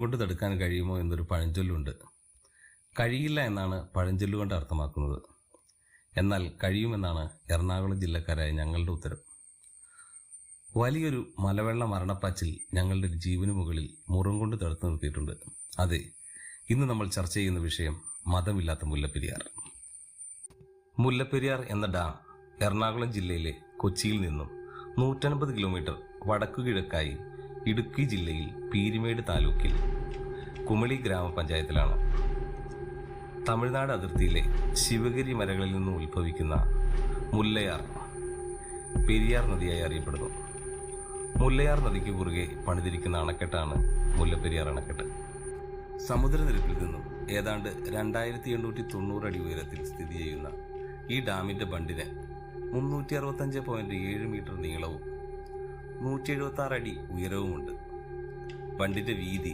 കൊണ്ട് തടുക്കാൻ കഴിയുമോ എന്നൊരു പഴഞ്ചൊല്ലുണ്ട്. കഴിയില്ല എന്നാണ് പഴഞ്ചൊല്ലുകൊണ്ട് അർത്ഥമാക്കുന്നത്. എന്നാൽ കഴിയുമെന്നാണ് എറണാകുളം ജില്ലക്കാരായ ഞങ്ങളുടെ ഉത്തരം. വലിയൊരു മലവെള്ള മരണപ്പാച്ചിൽ ഞങ്ങളുടെ ജീവന് മുകളിൽ മുറം കൊണ്ട് തടുത്തു നിർത്തിയിട്ടുണ്ട്. അതെ, ഇന്ന് നമ്മൾ ചർച്ച ചെയ്യുന്ന വിഷയം മതമില്ലാത്ത മുല്ലപ്പെരിയാർ. മുല്ലപ്പെരിയാർ എന്ന ഡാം എറണാകുളം ജില്ലയിലെ കൊച്ചിയിൽ നിന്നും 150 കിലോമീറ്റർ വടക്കുകിഴക്കായി ഇടുക്കി ജില്ലയിൽ പീരുമേട് താലൂക്കിൽ കുമളി ഗ്രാമപഞ്ചായത്തിലാണ്. തമിഴ്നാട് അതിർത്തിയിലെ ശിവഗിരി മലകളിൽ നിന്നും ഉത്ഭവിക്കുന്ന മുല്ലയാർ പെരിയാർ നദിയായി അറിയപ്പെടുന്നു. മുല്ലയാർ നദിക്ക് കുറുകെ പണിതിരിക്കുന്ന അണക്കെട്ടാണ് മുല്ലപ്പെരിയാർ അണക്കെട്ട്. സമുദ്രനിരപ്പിൽ നിന്നും ഏതാണ്ട് 2890 അടി ഉയരത്തിൽ സ്ഥിതി ചെയ്യുന്ന ഈ ഡാമിന്റെ ബണ്ടിന് 365.7 മീറ്റർ നീളവും 176 അടി ഉയരവുമുണ്ട്. ബണ്ടിന്റെ വീതി